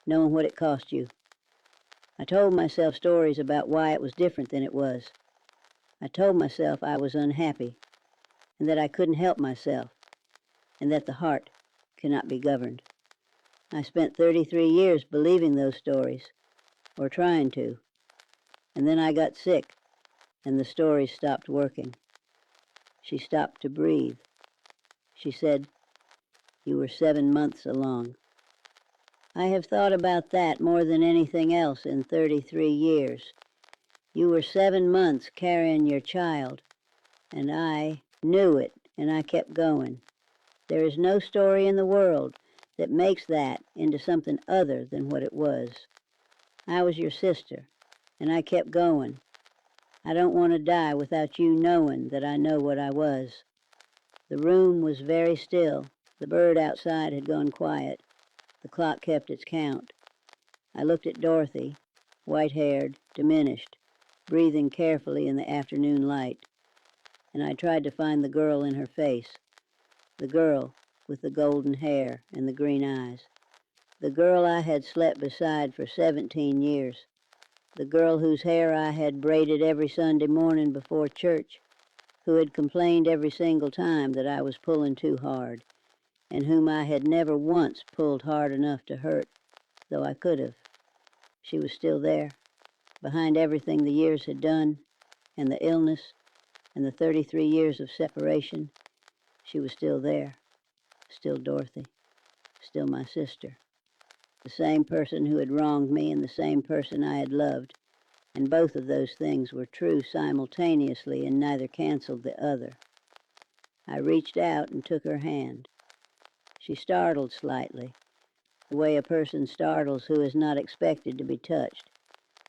knowing what it cost you. I told myself stories about why it was different than it was. I told myself I was unhappy, and that I couldn't help myself, and that the heart cannot be governed. I spent 33 years believing those stories, or trying to, and then I got sick, and the stories stopped working. She stopped to breathe. She said, "You were 7 months along." I have thought about that more than anything else in 33 years. You were 7 months carrying your child, and I knew it, and I kept going. There is no story in the world that makes that into something other than what it was. I was your sister, and I kept going. I don't want to die without you knowing that I know what I was. The room was very still. The bird outside had gone quiet. The clock kept its count. I looked at Dorothy, white-haired, diminished, breathing carefully in the afternoon light, and I tried to find the girl in her face, the girl with the golden hair and the green eyes, the girl I had slept beside for 17 years, the girl whose hair I had braided every Sunday morning before church, who had complained every single time that I was pulling too hard, and whom I had never once pulled hard enough to hurt, though I could have. She was still there, behind everything the years had done, and the illness, and the 33 years of separation. She was still there, still Dorothy, still my sister, the same person who had wronged me and the same person I had loved, and both of those things were true simultaneously and neither canceled the other. I reached out and took her hand. She startled slightly, the way a person startles who is not expected to be touched.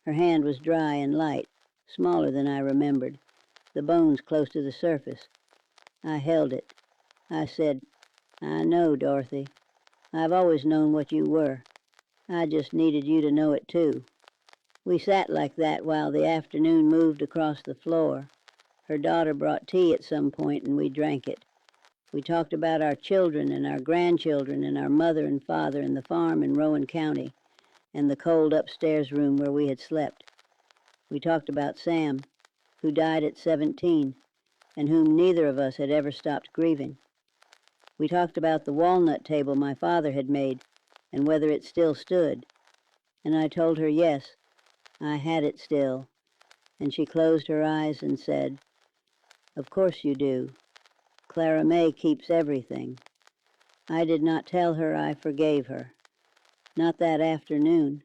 Her hand was dry and light, smaller than I remembered, the bones close to the surface. I held it. I said, "I know, Dorothy. I've always known what you were. I just needed you to know it too." We sat like that while the afternoon moved across the floor. Her daughter brought tea at some point and we drank it. We talked about our children and our grandchildren and our mother and father and the farm in Rowan County and the cold upstairs room where we had slept. We talked about Sam, who died at 17 and whom neither of us had ever stopped grieving. We talked about the walnut table my father had made and whether it still stood. And I told her yes, I had it still. And she closed her eyes and said, "Of course you do. Clara May keeps everything." I did not tell her I forgave her. Not that afternoon.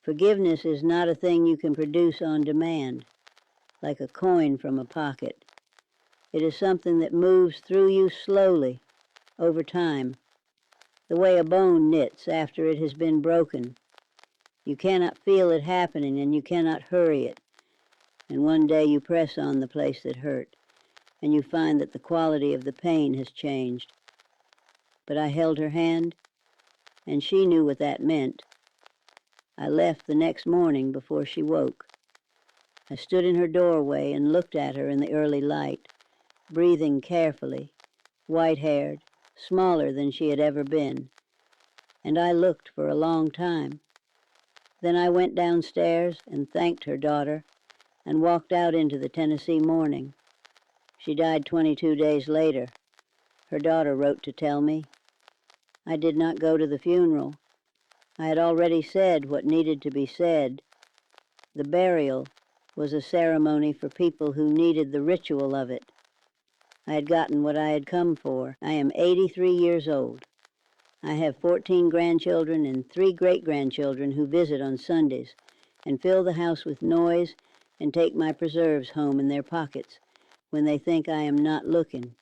Forgiveness is not a thing you can produce on demand, like a coin from a pocket. It is something that moves through you slowly, over time, the way a bone knits after it has been broken. You cannot feel it happening and you cannot hurry it. And one day you press on the place that hurt, and you find that the quality of the pain has changed. But I held her hand, and she knew what that meant. I left the next morning before she woke. I stood in her doorway and looked at her in the early light, breathing carefully, white-haired, smaller than she had ever been. And I looked for a long time. Then I went downstairs and thanked her daughter and walked out into the Tennessee morning. She died 22 days later. Her daughter wrote to tell me. I did not go to the funeral. I had already said what needed to be said. The burial was a ceremony for people who needed the ritual of it. I had gotten what I had come for. I am 83 years old. I have 14 grandchildren and 3 great-grandchildren who visit on Sundays and fill the house with noise and take my preserves home in their pockets when they think I am not looking.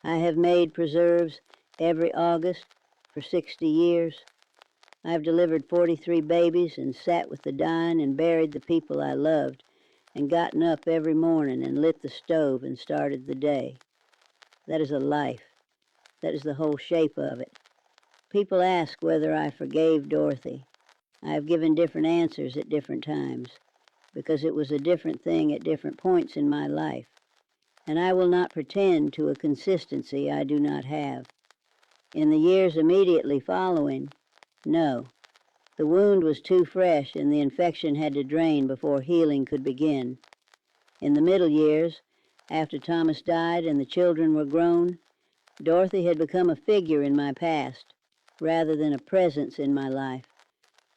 I have made preserves every August for 60 years. I have delivered 43 babies and sat with the dying and buried the people I loved and gotten up every morning and lit the stove and started the day. That is a life. That is the whole shape of it. People ask whether I forgave Dorothy. I have given different answers at different times, because it was a different thing at different points in my life, and I will not pretend to a consistency I do not have. In the years immediately following, No. The wound was too fresh and the infection had to drain before healing could begin. In the middle years, after Thomas died and the children were grown, Dorothy had become a figure in my past rather than a presence in my life,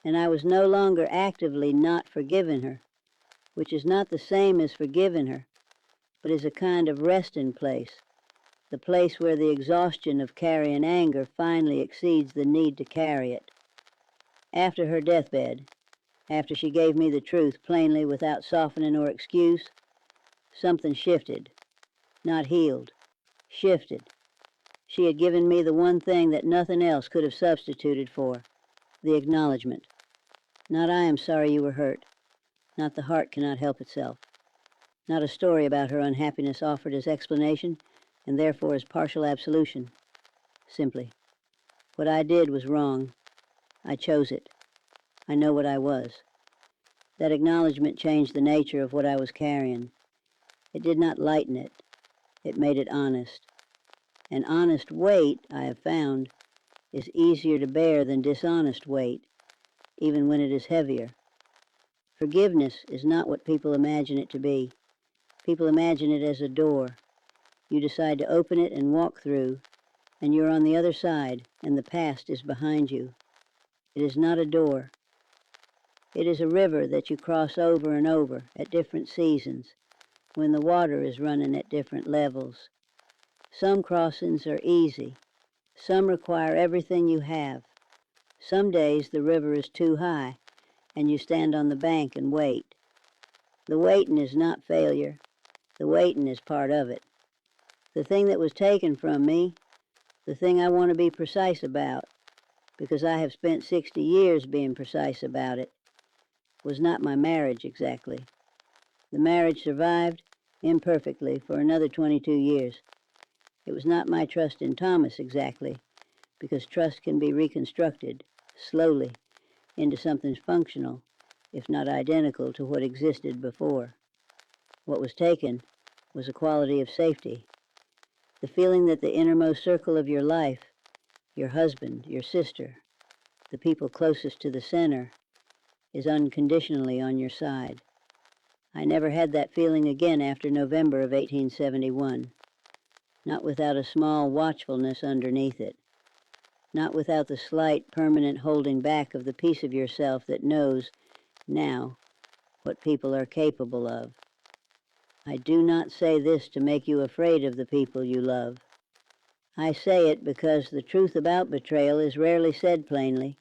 and I was no longer actively not forgiving her, which is not the same as forgiving her, but is a kind of resting place, the place where the exhaustion of carrying anger finally exceeds the need to carry it. After her deathbed, after she gave me the truth plainly without softening or excuse, something shifted, not healed, shifted. She had given me the one thing that nothing else could have substituted for, the acknowledgement. Not I am sorry you were hurt, not the heart cannot help itself, not a story about her unhappiness offered as explanation and therefore as partial absolution. Simply, what I did was wrong. I chose it. I know what I was. That acknowledgement changed the nature of what I was carrying. It did not lighten it. It made it honest. An honest weight, I have found, is easier to bear than dishonest weight, even when it is heavier. Forgiveness is not what people imagine it to be. People imagine it as a door. You decide to open it and walk through, and you're on the other side, and the past is behind you. It is not a door. It is a river that you cross over and over at different seasons, when the water is running at different levels. Some crossings are easy. Some require everything you have. Some days the river is too high, and you stand on the bank and wait. The waiting is not failure. The waiting is part of it. The thing that was taken from me, the thing I want to be precise about, because I have spent 60 years being precise about it, was not my marriage exactly. The marriage survived, imperfectly, for another 22 years. It was not my trust in Thomas exactly, because trust can be reconstructed, slowly, into something functional, if not identical to what existed before. What was taken was a quality of safety, the feeling that the innermost circle of your life, your husband, your sister, the people closest to the center, is unconditionally on your side. I never had that feeling again after November of 1871, not without a small watchfulness underneath it, not without the slight, permanent holding back of the piece of yourself that knows, now, what people are capable of. I do not say this to make you afraid of the people you love. I say it because the truth about betrayal is rarely said plainly,